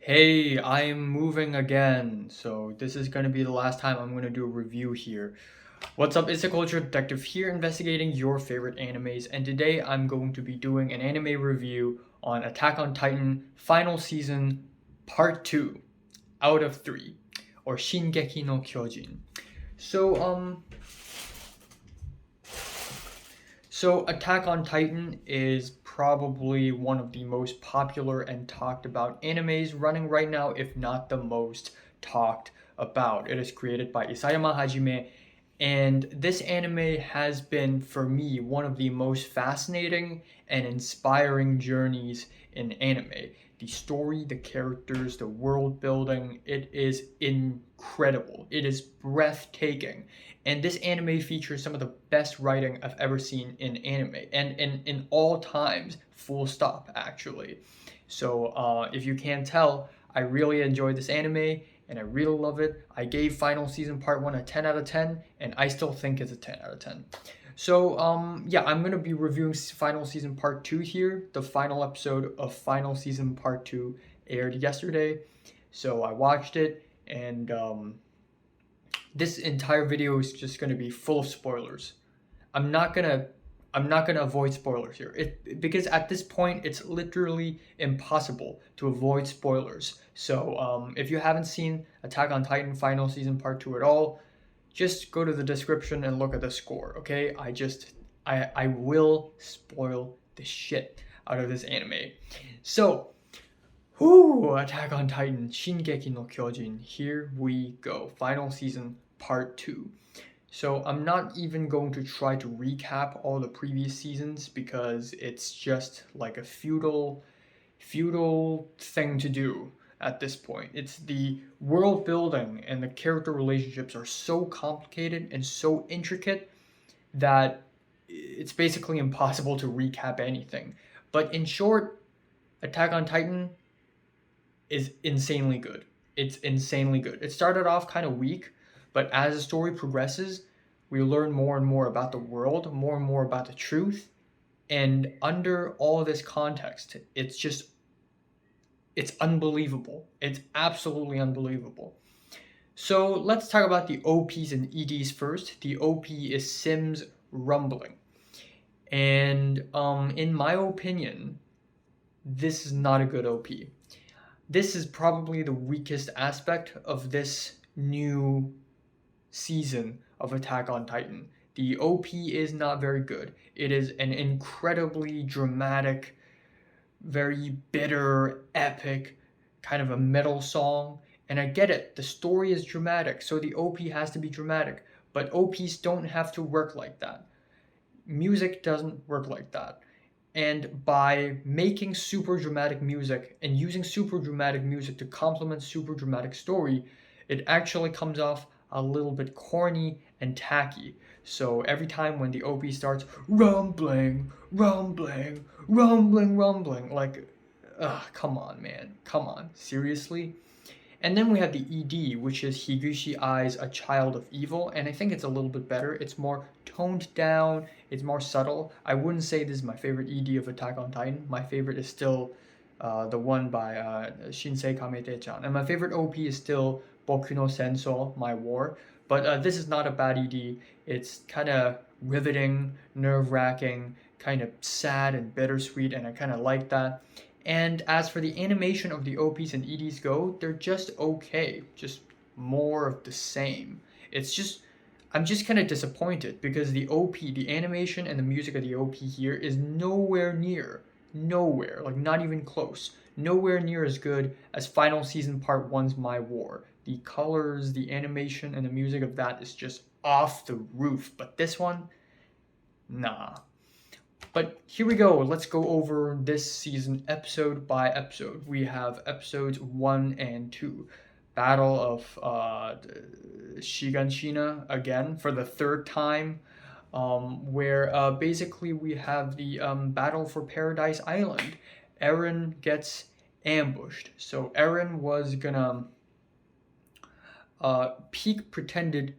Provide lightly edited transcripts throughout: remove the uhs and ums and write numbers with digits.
Hey, I'm moving again, so this is gonna be the last time I'm gonna do a review here. What's up, it's a culture detective here investigating your favorite animes, and today I'm going to be doing an anime review on Attack on Titan Final Season Part 2 out of 3, or Shingeki no Kyojin. So, um, So, Attack on Titan is probably one of the most popular and talked about animes running right now, if not the most talked about. It is created by Isayama Hajime, and this anime has been, for me, one of the most fascinating and inspiring journeys in anime. The story, the characters, the world building, it is incredible. It is breathtaking. And this anime features some of the best writing I've ever seen in anime, and in all times, full stop, actually. So, if you can't tell, I really enjoyed this anime, and I really love it. I gave Final Season Part 1 a 10 out of 10, and I still think it's a 10 out of 10. So, yeah, I'm going to be reviewing Final Season Part 2 here. The final episode of Final Season Part 2 aired yesterday. So I watched it, and this entire video is just going to be full of spoilers. I'm not going to I'm not going to avoid spoilers here. Because at this point it's literally impossible to avoid spoilers. So, if you haven't seen Attack on Titan Final Season Part 2 at all, just go to the description and look at the score, okay? I will spoil the shit out of this anime. So, Attack on Titan Shingeki no Kyojin. Here we go. Final season part 2. So I'm not even going to try to recap all the previous seasons because it's just like a futile thing to do at this point. It's the world building and the character relationships are so complicated and so intricate that it's basically impossible to recap anything. But in short, Attack on Titan is insanely good. It's insanely good. It started off kind of weak, but as the story progresses, we learn more and more about the world, more and more about the truth, and under all this context, it's unbelievable. It's absolutely unbelievable. So let's talk about the OPs and EDs first. The OP is Sims Rumbling. And in my opinion, this is not a good OP. This is probably the weakest aspect of this new season of Attack on Titan. The OP is not very good. It is an incredibly dramatic, very bitter, epic, kind of a metal song. And I get it, the story is dramatic, so the OP has to be dramatic. But OPs don't have to work like that. Music doesn't work like that. And by making super dramatic music and using super dramatic music to complement super dramatic story, it actually comes off a little bit corny and tacky. So every time when the OP starts rumbling, rumbling, rumbling, rumbling, like, come on, man, come on, seriously? And then we have the ED, which is Higuchi Ai's A Child of Evil, and I think it's a little bit better. It's more toned down, it's more subtle. I wouldn't say this is my favorite ED of Attack on Titan. My favorite is still the one by Shinsei Kamete-chan. And my favorite OP is still Boku no Senso, My War. But this is not a bad ED. It's kind of riveting, nerve-wracking, kind of sad and bittersweet, and I kind of like that. And as for the animation of the OPs and EDs go, they're just okay, just more of the same. I'm just kind of disappointed because the OP, the animation and the music of the OP here is nowhere, like not even close, nowhere near as good as Final Season Part 1's My War. The colors, the animation, and the music of that is just off the roof, but this one, nah. But here we go. Let's go over this season episode by episode. We have episodes 1 and 2. Battle of Shiganshina again for the third time, where basically we have the battle for Paradise Island. Eren gets ambushed. So Eren was gonna Peak pretended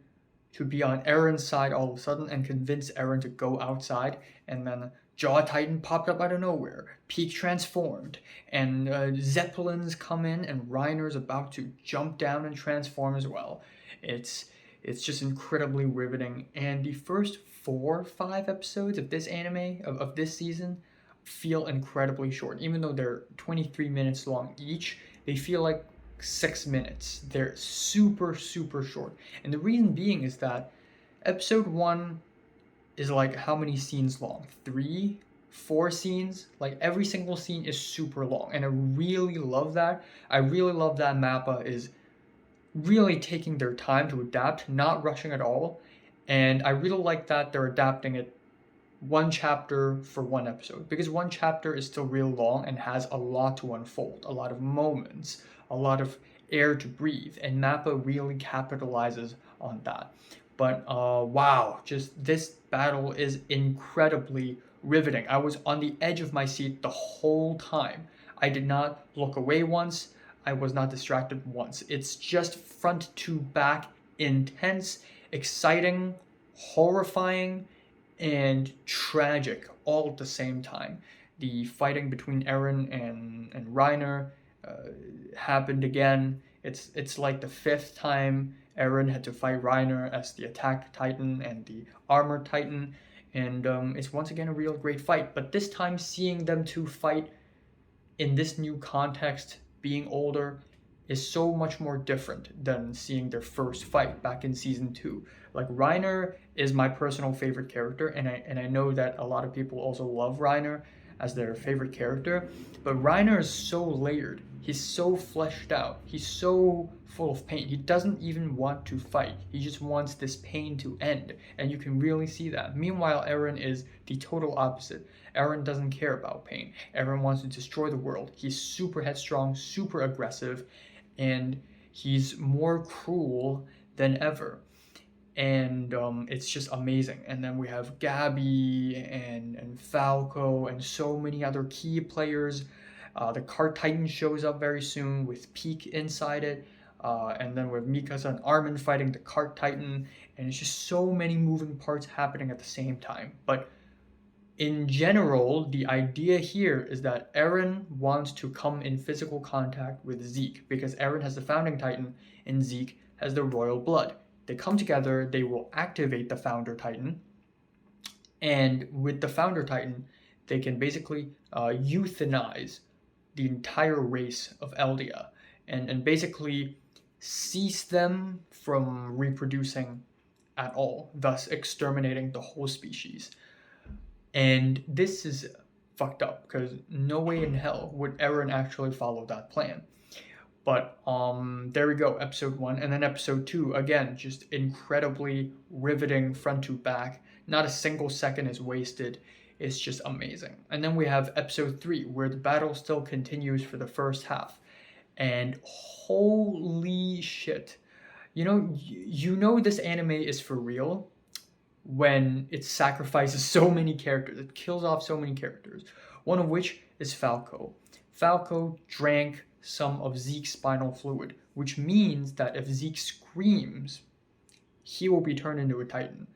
to be on Eren's side all of a sudden and convince Eren to go outside and then Jaw Titan popped up out of nowhere. Peak transformed, and Zeppelins come in, and Reiner's about to jump down and transform as well. It's it's just incredibly riveting, and the first 4 or 5 episodes of this anime of this season feel incredibly short. Even though they're 23 minutes long each, they feel like 6 minutes. They're super short, and the reason being is that episode 1 is like how many scenes long? 3, 4 scenes? Like every single scene is super long, and I really love that. I really love that Mappa is really taking their time to adapt, not rushing at all. And I really like that they're adapting it one chapter for one episode, because one chapter is still real long and has a lot to unfold, a lot of moments, a lot of air to breathe, and Mappa really capitalizes on that. But wow, just this battle is incredibly riveting. I was on the edge of my seat the whole time. I did not look away once. I was not distracted once. It's just front to back intense, exciting, horrifying, and tragic all at the same time. The fighting between Eren and Reiner happened again. It's like the fifth time Eren had to fight Reiner as the attack titan and the armor titan, and it's once again a real great fight. But this time, seeing them two fight in this new context, being older, is so much more different than seeing their first fight back in season 2. Like, Reiner is my personal favorite character, and I know that a lot of people also love Reiner as their favorite character, but Reiner is so layered. He's so fleshed out. He's so full of pain. He doesn't even want to fight. He just wants this pain to end, and you can really see that. Meanwhile, Eren is the total opposite. Eren doesn't care about pain. Eren wants to destroy the world. He's super headstrong, super aggressive, and he's more cruel than ever. And it's just amazing. And then we have Gabby and Falco and so many other key players. The Cart Titan shows up very soon with Peak inside it. And then we have Mikasa and Armin fighting the Cart Titan. And it's just so many moving parts happening at the same time. But in general, the idea here is that Eren wants to come in physical contact with Zeke, because Eren has the Founding Titan and Zeke has the Royal Blood. They come together, they will activate the Founder Titan, and with the Founder Titan, they can basically euthanize the entire race of Eldia, and basically cease them from reproducing at all, thus exterminating the whole species. And this is fucked up, because no way in hell would Eren actually follow that plan. But there we go, episode 1. And then episode 2, again, just incredibly riveting front to back. Not a single second is wasted. It's just amazing. And then we have episode 3, where the battle still continues for the first half. And holy shit. You know this anime is for real when it sacrifices so many characters. It kills off so many characters. One of which is Falco. Falco drank some of Zeke's spinal fluid, which means that if Zeke screams, he will be turned into a Titan.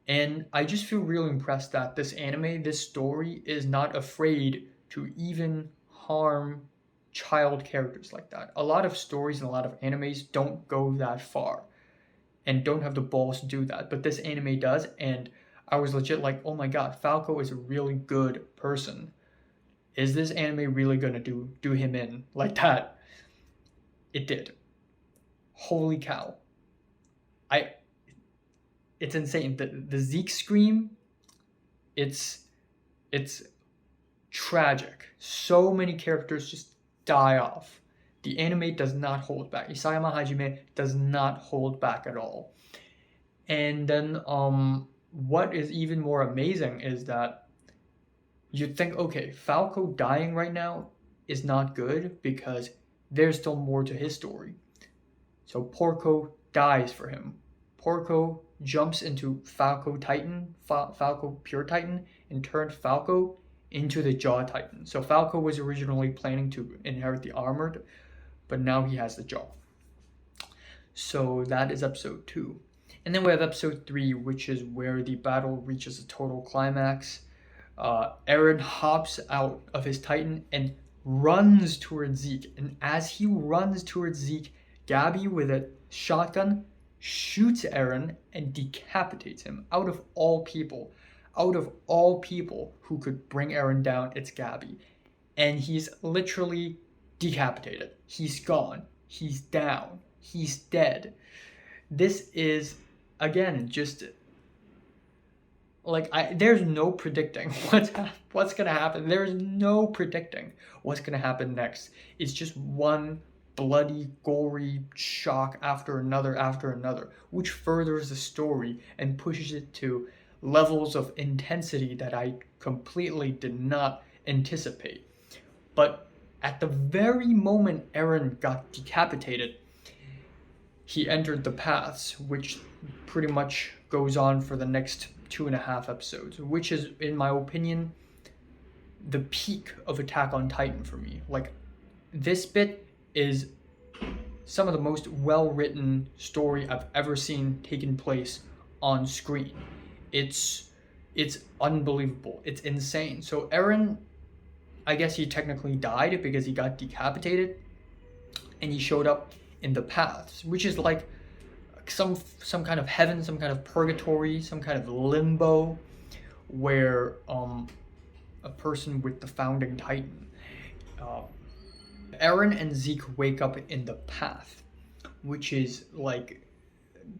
And I just feel really impressed that this anime, this story, is not afraid to even harm child characters like that. A lot of stories and a lot of animes don't go that far and don't have the balls to do that, but this anime does, and I was legit like, oh my god, Falco is a really good person. Is this anime really gonna do him in like that? It did. Holy cow. It's insane. The Zeke scream, it's tragic. So many characters just die off. The anime does not hold back. Isayama Hajime does not hold back at all. And then what is even more amazing is that you'd think, okay, Falco dying right now is not good because there's still more to his story. So Porco dies for him. Porco jumps into Falco Titan, Falco Pure Titan, and turned Falco into the Jaw Titan. So Falco was originally planning to inherit the Armored, but now he has the Jaw. So that is episode 2. And then we have episode 3, which is where the battle reaches a total climax. Eren hops out of his Titan and runs towards Zeke. And as he runs towards Zeke, Gabby with a shotgun shoots Eren and decapitates him. Out of all people who could bring Eren down, it's Gabby. And he's literally decapitated. He's gone. He's down. He's dead. This is, again, just like there's no predicting what's gonna happen. There's no predicting what's gonna happen next. It's just one bloody, gory shock after another, which furthers the story and pushes it to levels of intensity that I completely did not anticipate. But at the very moment Eren got decapitated, he entered the paths, which pretty much goes on for the next 2.5 episodes, which is, in my opinion, the peak of Attack on Titan for me. Like, this bit is some of the most well-written story I've ever seen taking place on screen. It's unbelievable. It's insane. So Eren, I guess he technically died because he got decapitated, and he showed up in the paths, which is like some kind of heaven, some kind of purgatory, some kind of limbo, where a person with the founding Titan, Eren and Zeke wake up in the path, which is like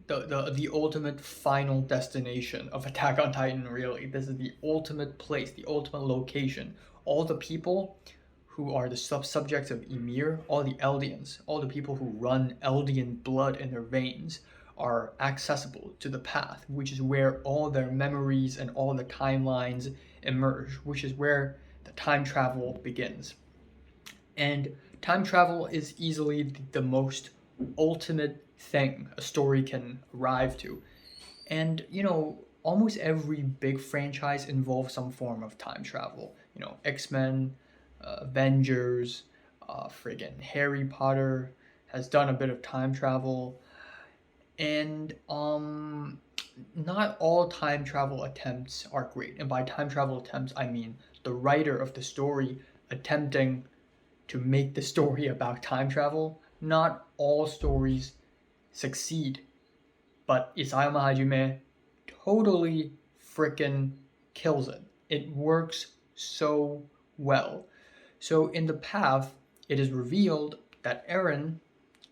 the ultimate final destination of Attack on Titan. Really, this is the ultimate place, the ultimate location. All the people who are the subjects of Ymir, all the Eldians, all the people who run Eldian blood in their veins, are accessible to the path, which is where all their memories and all the timelines emerge, which is where the time travel begins. And time travel is easily the most ultimate thing a story can arrive to. And, almost every big franchise involves some form of time travel. X-Men, Avengers, friggin' Harry Potter has done a bit of time travel. And not all time travel attempts are great. And by time travel attempts, I mean the writer of the story attempting to make the story about time travel. Not all stories succeed, but Isayama Hajime totally frickin' kills it. It works so well. So in the path, it is revealed that Eren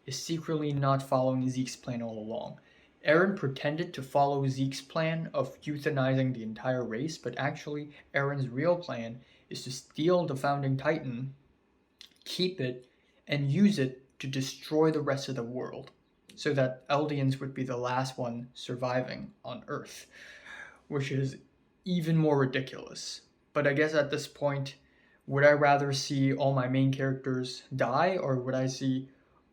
is secretly not following Zeke's plan all along. Eren pretended to follow Zeke's plan of euthanizing the entire race, but actually Eren's real plan is to steal the founding Titan, keep it, and use it to destroy the rest of the world, so that Eldians would be the last one surviving on Earth, which is even more ridiculous. But I guess at this point, would I rather see all my main characters die, or would I see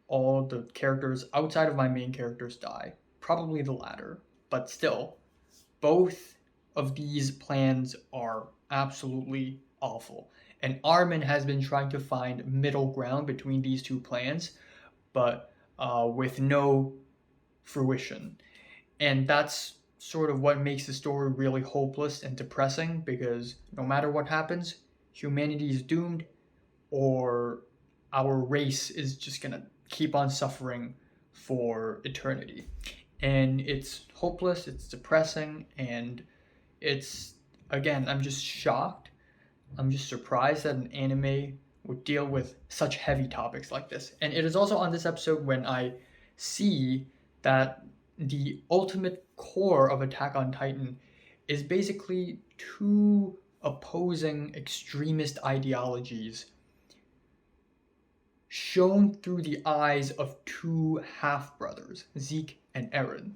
all the characters outside of my main characters die? Probably the latter. But still, both of these plans are absolutely awful. And Armin has been trying to find middle ground between these two plans, but with no fruition. And that's sort of what makes the story really hopeless and depressing, because no matter what happens, humanity is doomed, or our race is just gonna keep on suffering for eternity. And it's hopeless, it's depressing, and it's, again, I'm just shocked. I'm just surprised that an anime would deal with such heavy topics like this. And it is also on this episode when I see that the ultimate core of Attack on Titan is basically two opposing extremist ideologies shown through the eyes of two half-brothers, Zeke and Eren.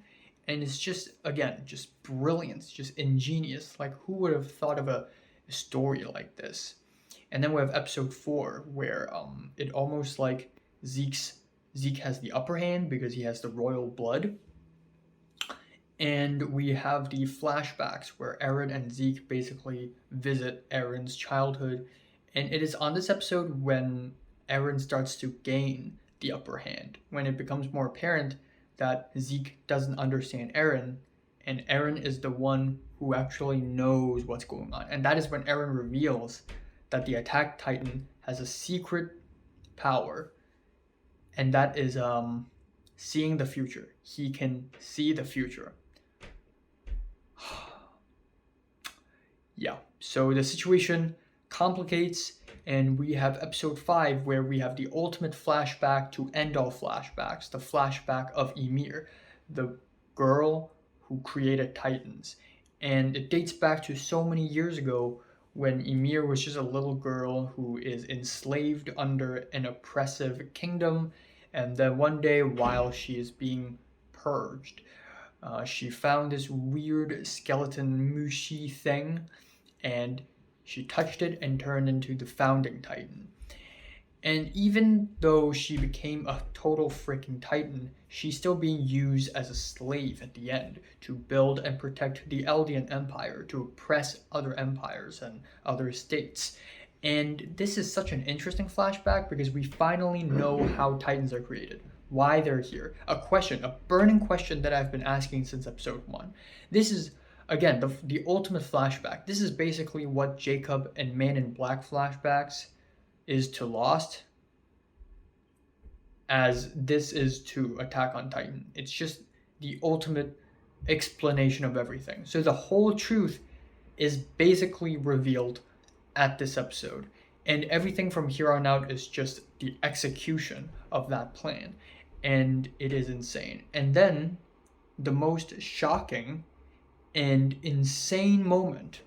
And it's just, again, just brilliant, just ingenious. Like, who would have thought of a story like this? And then we have episode 4, where it almost like Zeke has the upper hand because he has the royal blood. And we have the flashbacks where Eren and Zeke basically visit Eren's childhood. And it is on this episode when Eren starts to gain the upper hand, when it becomes more apparent that Zeke doesn't understand Eren and Eren is the one who actually knows what's going on. And that is when Eren reveals that the Attack Titan has a secret power, and that is seeing the future. He can see the future. Yeah, so the situation complicates, and we have episode 5 where we have the ultimate flashback to end all flashbacks, the flashback of Ymir, the girl who created Titans. And it dates back to so many years ago when Ymir was just a little girl who is enslaved under an oppressive kingdom, and then one day while she is being purged, she found this weird skeleton mushy thing, and she touched it and turned into the founding Titan. And even though she became a total freaking Titan, she's still being used as a slave at the end to build and protect the Eldian Empire, to oppress other empires and other states. And this is such an interesting flashback because we finally know how Titans are created, why they're here. A burning question that I've been asking since episode 1. This is, again, the ultimate flashback. This is basically what Jacob and Man in Black flashbacks is to Lost, as this is to Attack on Titan. It's just the ultimate explanation of everything. So the whole truth is basically revealed at this episode, and everything from here on out is just the execution of that plan, and it is insane. And then the most shocking and insane moment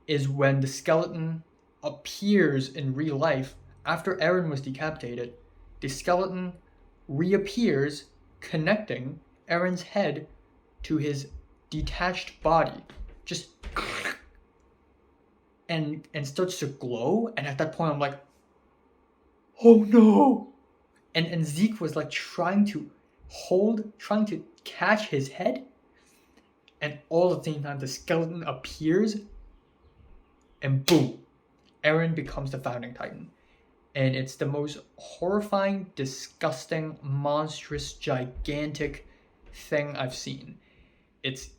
is when the skeleton appears in real life. After Eren was decapitated, the skeleton reappears, connecting Eren's head to his detached body, just and starts to glow. And at that point I'm like, oh no. And Zeke was like trying to catch his head, and all at the same time the skeleton appears, and boom, Eren becomes the founding Titan. And it's the most horrifying, disgusting, monstrous, gigantic thing I've seen. It's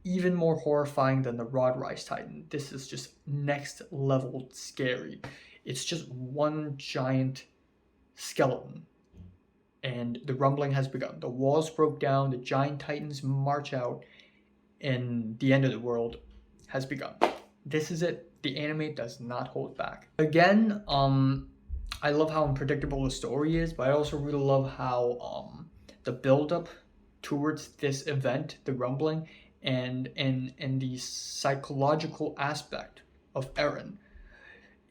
even more horrifying than the Rod Rise Titan. This is just next level scary. It's just one giant skeleton. And the rumbling has begun. The walls broke down, the giant titans march out, and the end of the world has begun. This is it. The anime does not hold back. Again, I love how unpredictable the story is, but I also really love how the build-up towards this event, the rumbling, and the psychological aspect of Eren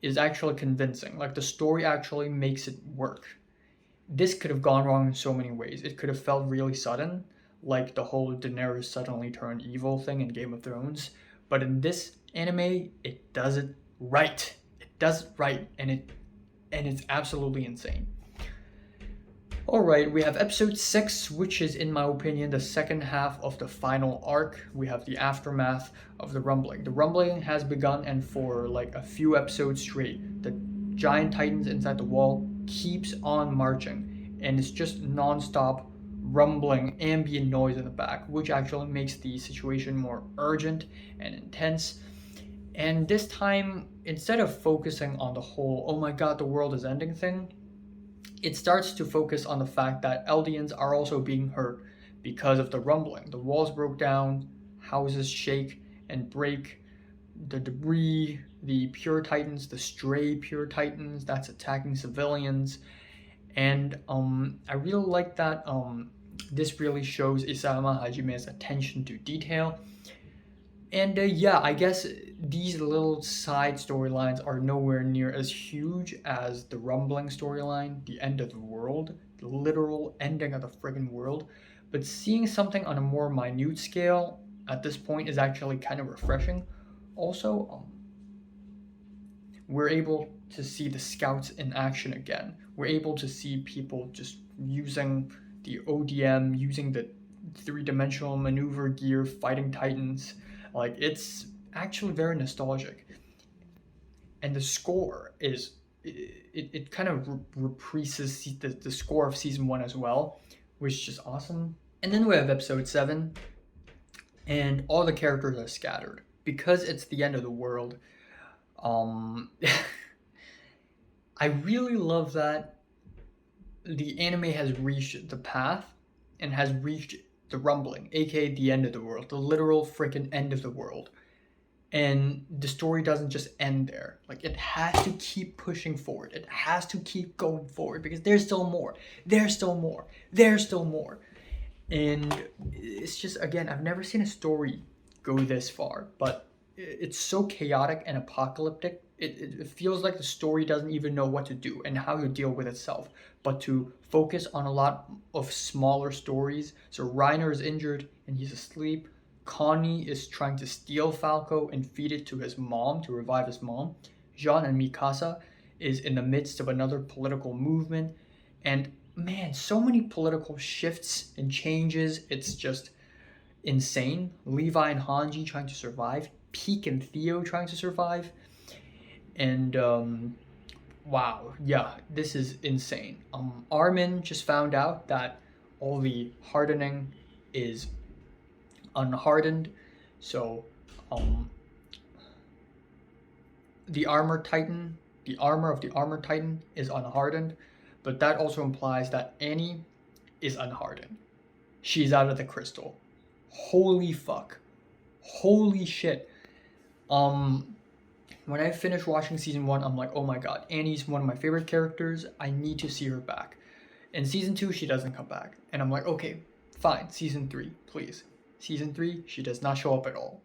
is actually convincing. Like, the story actually makes it work. This could have gone wrong in so many ways. It could have felt really sudden, like the whole Daenerys suddenly turned evil thing in Game of Thrones. But in this anime, it does it right. It does it right, and it's absolutely insane. Alright, we have episode 6, which is, in my opinion, the second half of the final arc. We have the aftermath of the rumbling. The rumbling has begun, and for like a few episodes straight, the giant titans inside the wall keeps on marching, and it's just non-stop rumbling ambient noise in the back, which actually makes the situation more urgent and intense. And this time, instead of focusing on the whole oh my god, the world is ending thing, it starts to focus on the fact that Eldians are also being hurt because of the rumbling. The walls broke down, houses shake and break, the debris, the pure titans, the stray pure titans that's attacking civilians. And I really like that this really shows Isayama Hajime's attention to detail. And yeah, I guess these little side storylines are nowhere near as huge as the rumbling storyline, the end of the world, the literal ending of the friggin' world. But seeing something on a more minute scale at this point is actually kind of refreshing. Also, we're able to see the scouts in action again. We're able to see people just using the ODM, using the three-dimensional maneuver gear, fighting titans. Like, it's actually very nostalgic. And the score is, it kind of reprises the score of season 1 as well, which is just awesome. And then we have episode 7, and all the characters are scattered because it's the end of the world. Um, I really love that the anime has reached the path and has reached the rumbling, aka the end of the world, the literal freaking end of the world. And the story doesn't just end there. Like, it has to keep pushing forward. It has to keep going forward because there's still more. There's still more. There's still more. And it's just, again, I've never seen a story go this far, but it's so chaotic and apocalyptic. It feels like the story doesn't even know what to do and how to deal with itself, but to focus on a lot of smaller stories. So Reiner is injured and he's asleep. Connie is trying to steal Falco and feed it to his mom to revive his mom. Jean and Mikasa is in the midst of another political movement. And man, so many political shifts and changes. It's just insane. Levi and Hanji trying to survive. Peek and Theo trying to survive. And wow, yeah, this is insane. Armin just found out that all the hardening is unhardened. So the armor titan, the armor of the armor titan is unhardened, but that also implies that Annie is unhardened. She's out of the crystal. Holy fuck. Holy shit. When I finished watching season 1, I'm like, oh my god, Annie's one of my favorite characters. I need to see her back. In season 2, she doesn't come back. And I'm like, okay, fine, season 3, please. Season 3, she does not show up at all.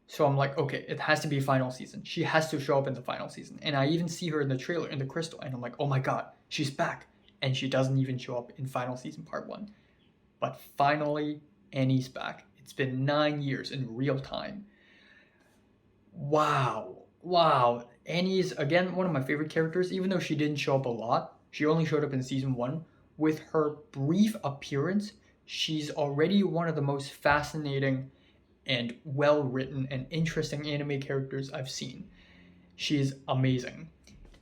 So I'm like, okay, it has to be final season. She has to show up in the final season. And I even see her in the trailer, in the crystal, and I'm like, oh my god, she's back. And she doesn't even show up in final season part 1. But finally, Annie's back. It's been 9 years in real time. Wow. Wow. Annie is, again, one of my favorite characters, even though she didn't show up a lot. She only showed up in season 1. With her brief appearance, she's already one of the most fascinating and well-written and interesting anime characters I've seen. She's amazing.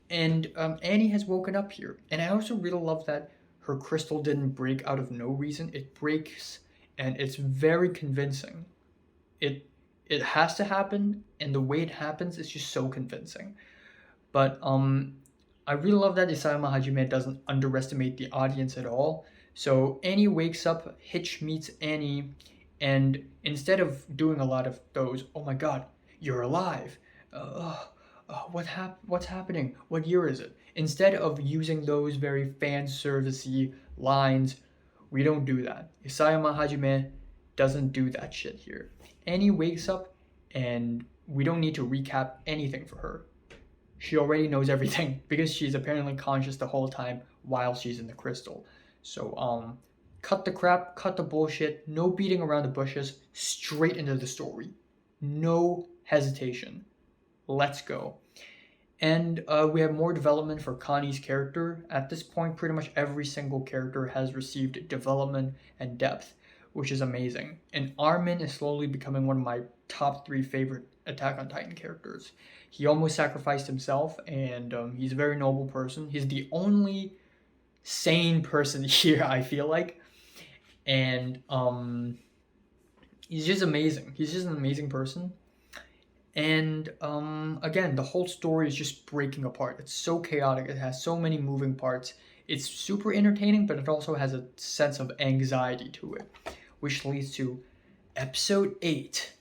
And Annie has woken up here. And I also really love that her crystal didn't break out of no reason. It breaks, and it's very convincing. It has to happen, and the way it happens is just so convincing. But I really love that Isayama Hajime doesn't underestimate the audience at all. So Annie wakes up, Hitch meets Annie, and instead of doing a lot of those, oh my god, you're alive, what's happening? What year is it? Instead of using those very fan servicey lines, we don't do that. Isayama Hajime doesn't do that shit here. Annie wakes up, and we don't need to recap anything for her. She already knows everything because she's apparently conscious the whole time while she's in the crystal. So cut the crap, cut the bullshit, no beating around the bushes, straight into the story. No hesitation. Let's go. And we have more development for Connie's character. At this point, pretty much every single character has received development and depth, which is amazing. And Armin is slowly becoming one of my top 3 favorite Attack on Titan characters. He almost sacrificed himself, and he's a very noble person. He's the only sane person here, I feel like. And he's just amazing. He's just an amazing person. And again, the whole story is just breaking apart. It's so chaotic. It has so many moving parts. It's super entertaining, but it also has a sense of anxiety to it, which leads to episode 8.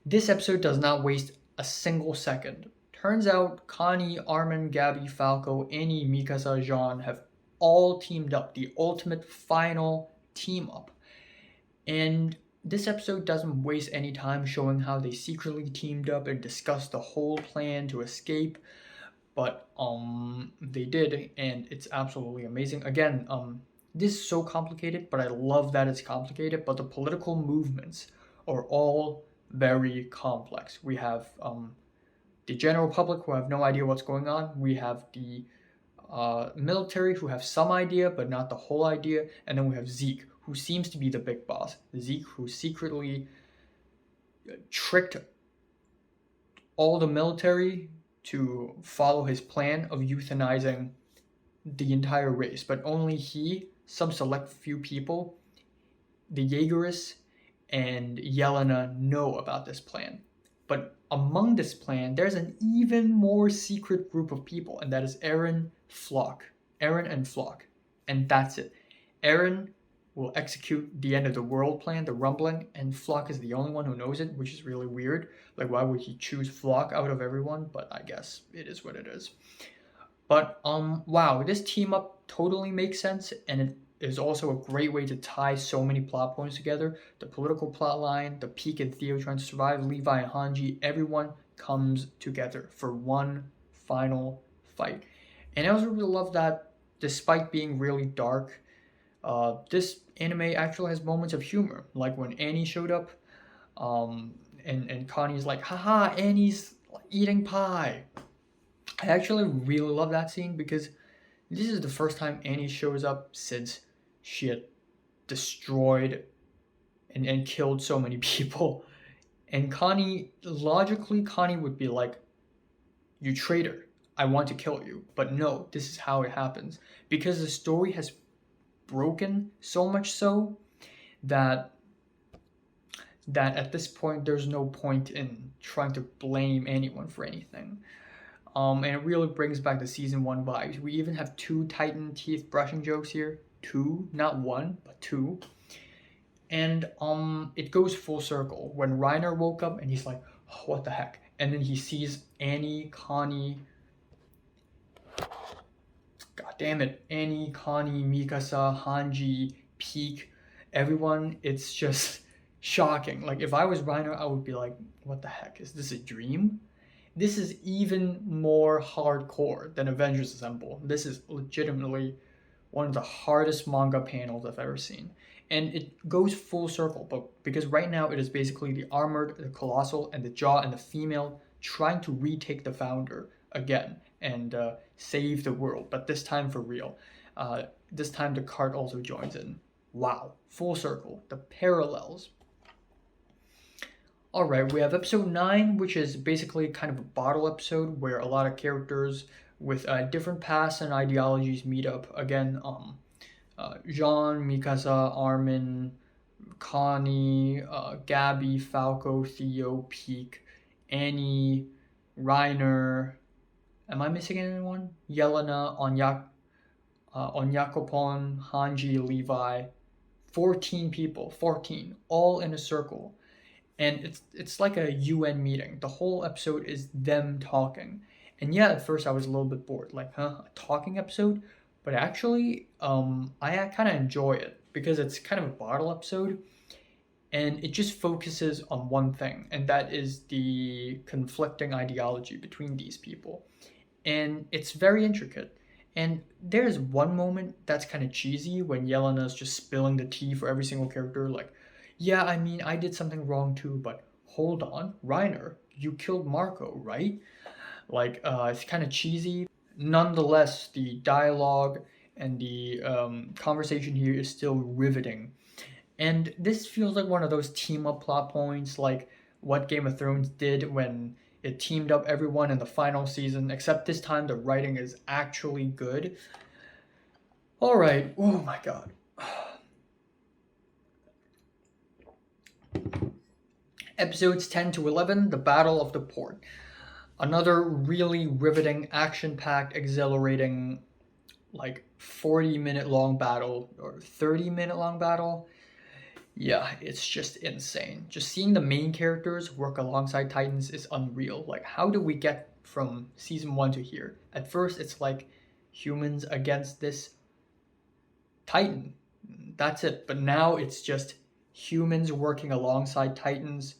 This episode does not waste a single second. Turns out Connie, Armin, Gabby, Falco, Annie, Mikasa, Jean have all teamed up. The ultimate final team up. And this episode doesn't waste any time showing how they secretly teamed up and discussed the whole plan to escape. But they did, and it's absolutely amazing. Again, this is so complicated, but I love that it's complicated. But the political movements are all very complex. We have the general public who have no idea what's going on. We have the military who have some idea, but not the whole idea. And then we have Zeke, who seems to be the big boss. Zeke, who secretly tricked all the military to follow his plan of euthanizing the entire race, but only he, some select few people, the Jaegerists, and Yelena know about this plan. But among this plan, there's an even more secret group of people, and that is Eren, Flock. Eren and Flock. And that's it. Eren will execute the end of the world plan, the rumbling, and Flock is the only one who knows it, which is really weird. Like, why would he choose Flock out of everyone? But I guess it is what it is. But wow, this team up totally makes sense, and it is also a great way to tie so many plot points together. The political plot line, the Pieck and Theo trying to survive, Levi and Hanji, everyone comes together for one final fight. And I also really love that despite being really dark, this anime actually has moments of humor. Like when Annie showed up, and Connie's like, haha, Annie's eating pie. I actually really love that scene because this is the first time Annie shows up since she had destroyed and killed so many people. And Connie, logically, Connie would be like, you traitor, I want to kill you. But no, this is how it happens. Because the story has broken so much so that at this point there's no point in trying to blame anyone for anything. And it really brings back the season 1 vibes. We even have 2 Titan teeth brushing jokes here. 2, not 1, but 2. And it goes full circle. When Reiner woke up and he's like, oh, what the heck? And then he sees Annie, Connie, god damn it, Annie, Connie, Mikasa, Hanji, Pieck, everyone, it's just shocking. Like, if I was Reiner, I would be like, what the heck? Is this a dream? This is even more hardcore than Avengers Assemble. This is legitimately one of the hardest manga panels I've ever seen. And it goes full circle, but because right now it is basically the Armored, the Colossal, and the Jaw and the female trying to retake the Founder again and save the world, but this time for real. This time the cart also joins in. Wow, full circle, the parallels. Alright, we have episode 9, which is basically kind of a bottle episode where a lot of characters with different pasts and ideologies meet up. Again, Jean, Mikasa, Armin, Connie, Gabby, Falco, Theo, Pieck, Annie, Reiner. Am I missing anyone? Yelena, Onyakopon, Hanji, Levi. 14 people, 14, all in a circle. And it's like a UN meeting. The whole episode is them talking. And yeah, at first I was a little bit bored. Like, huh, a talking episode? But actually, I kind of enjoy it because it's kind of a bottle episode. And it just focuses on one thing. And that is the conflicting ideology between these people. And it's very intricate. And there's one moment that's kind of cheesy when Yelena's just spilling the tea for every single character. Like, yeah, I mean, I did something wrong too, but hold on, Reiner, you killed Marco, right? Like, it's kind of cheesy. Nonetheless, the dialogue and the conversation here is still riveting. And this feels like one of those team-up plot points, like what Game of Thrones did when it teamed up everyone in the final season, except this time the writing is actually good. Alright, oh my god. Episodes 10 to 11, The Battle of the Port. Another really riveting, action-packed, exhilarating, like 40-minute long battle, or 30-minute long battle. Yeah, it's just insane. Just seeing the main characters work alongside Titans is unreal. Like, how do we get from season 1 to here? At first, it's like humans against this Titan. That's it. But now it's just humans working alongside Titans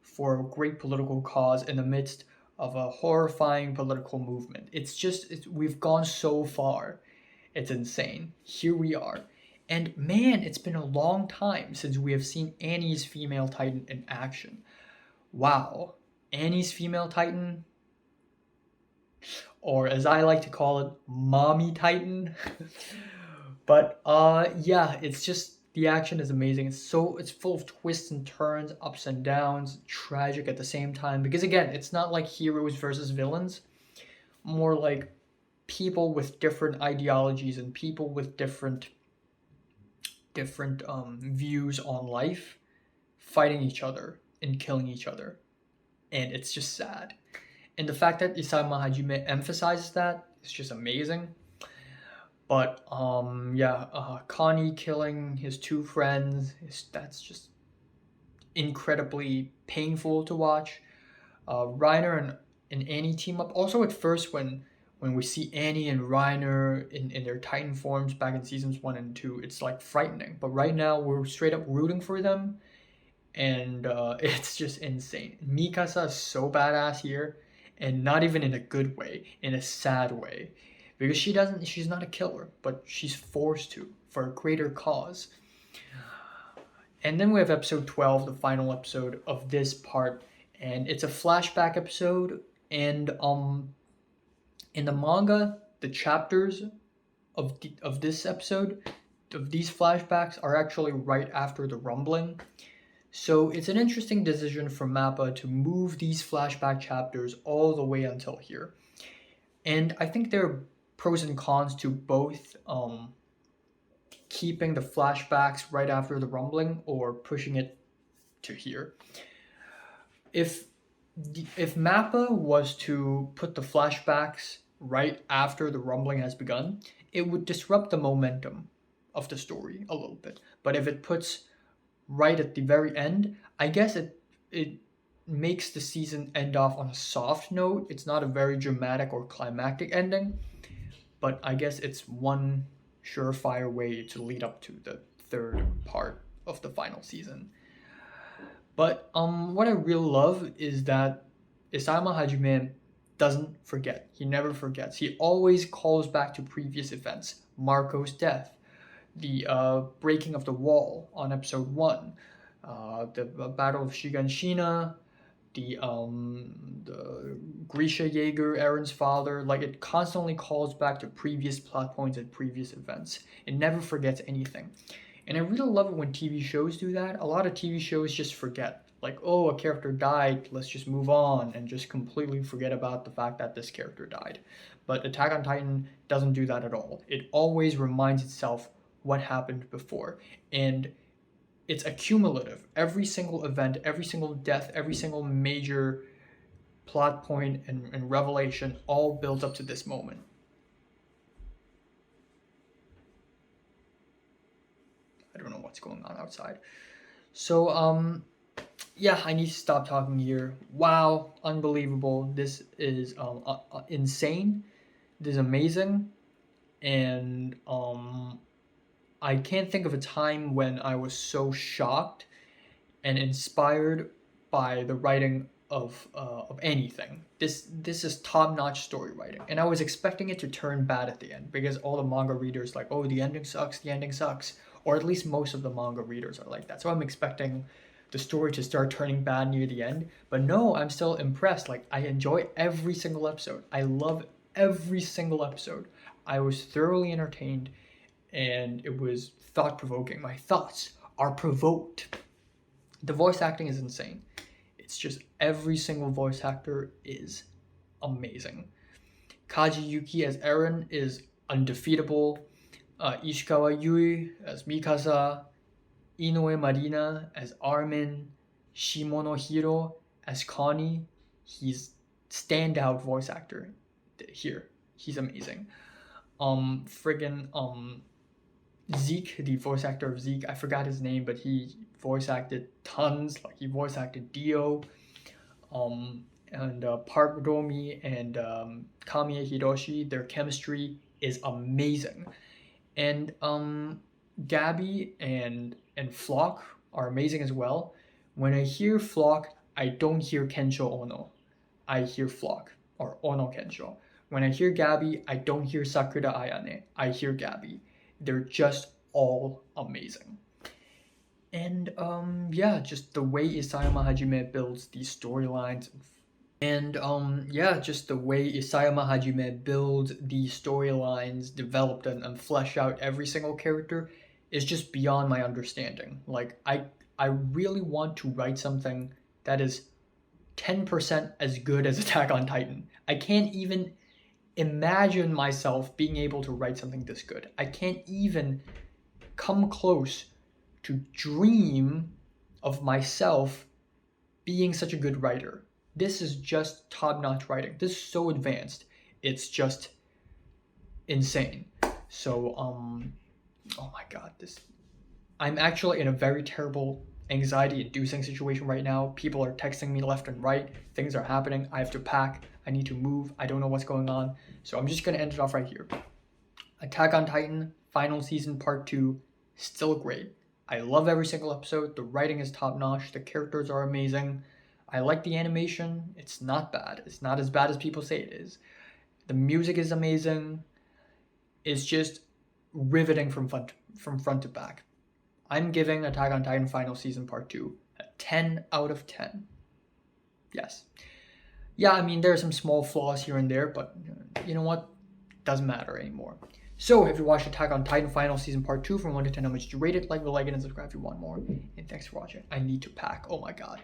for a great political cause in the midst of a horrifying political movement. We've gone so far. It's insane. Here we are. And man, it's been a long time since we have seen Annie's female Titan in action. Wow. Annie's female Titan, or as I like to call it, Mommy Titan. But yeah, it's just, the action is amazing. It's full of twists and turns, ups and downs, tragic at the same time. Because again, it's not like heroes versus villains. More like people with different ideologies and people with different views on life fighting each other and killing each other. And it's just sad. And the fact that Isayama Hajime emphasizes that is just amazing. But Connie killing his two friends, that's just incredibly painful to watch. Reiner and Annie team up. Also at first when we see Annie and Reiner in their Titan forms back in seasons 1 and 2, it's like frightening. But right now we're straight up rooting for them, and it's just insane. Mikasa is so badass here, and not even in a good way, in a sad way. Because she's not a killer, but she's forced to for a greater cause. And then we have episode 12, the final episode of this part, and it's a flashback episode. And in the manga, the chapters of this episode, of these flashbacks, are actually right after the rumbling. So it's an interesting decision from Mappa to move these flashback chapters all the way until here. And I think there are pros and cons to both keeping the flashbacks right after the rumbling or pushing it to here. If Mappa was to put the flashbacks right after the rumbling has begun, it would disrupt the momentum of the story a little bit. But if it puts right at the very end, I guess it makes the season end off on a soft note. It's not a very dramatic or climactic ending, but I guess it's one surefire way to lead up to the third part of the final season. But what I really love is that Isayama Hajime doesn't forget. He never forgets. He always calls back to previous events. Marco's death, the breaking of the wall on episode 1, the Battle of Shiganshina, the Grisha Jaeger, Aaron's father. Like, it constantly calls back to previous plot points and previous events. It never forgets anything. And I really love it when TV shows do that. A lot of TV shows just forget. Like, oh, a character died, let's just move on, and just completely forget about the fact that this character died. But Attack on Titan doesn't do that at all. It always reminds itself what happened before. And it's accumulative. Every single event, every single death, every single major plot point and revelation all builds up to this moment. I don't know what's going on outside. So, I need to stop talking here. Wow, unbelievable. This is insane. This is amazing. And I can't think of a time when I was so shocked and inspired by the writing of anything. This is top-notch story writing, and I was expecting it to turn bad at the end because all the manga readers like, oh, the ending sucks, or at least most of the manga readers are like that. So I'm expecting the story to start turning bad near the end, but no, I'm still impressed. Like, I enjoy every single episode. I love every single episode. I was thoroughly entertained, and it was thought-provoking. My thoughts are provoked. The voice acting is insane. It's just every single voice actor is amazing. Kaji Yuki as Eren is undefeatable. Ishikawa Yui as Mikasa. Inoue Marina as Armin. Shimono Hiro as Connie. He's standout voice actor here. He's amazing. Zeke, the voice actor of Zeke, I forgot his name, but he voice acted tons. Like, he voice acted Dio, and Park Romi and Kamiya Hiroshi. Their chemistry is amazing, and Gabby and Flock are amazing as well. When I hear Flock, I don't hear Kensho Ono. I hear Flock, or Ono Kensho. When I hear Gabby, I don't hear Sakura Ayane. I hear Gabby. They're just all amazing. And just the way Isayama Hajime builds these storylines, and just the way Isayama Hajime builds these storylines, developed and flesh out every single character is just beyond my understanding. Like, I really want to write something that is 10% as good as Attack on Titan. I can't even imagine myself being able to write something this good. I can't even come close to dream of myself being such a good writer. This is just top-notch writing. This is so advanced. It's just insane. So, oh my God, I'm actually in a very terrible anxiety-inducing situation right now. People are texting me left and right. Things are happening. I have to pack. I need to move. I don't know what's going on. So I'm just going to end it off right here. Attack on Titan, final season, part 2, still great. I love every single episode. The writing is top-notch. The characters are amazing. I like the animation. It's not bad. It's not as bad as people say it is. The music is amazing. It's just riveting from front to back. I'm giving Attack on Titan final season part 2 a 10 out of 10. Yes. Yeah, I mean, there are some small flaws here and there, but you know what? Doesn't matter anymore. So, if you watched Attack on Titan final season part 2 from 1 to 10, how much did you rate it? Like, and subscribe if you want more. And thanks for watching. I need to pack. Oh my God.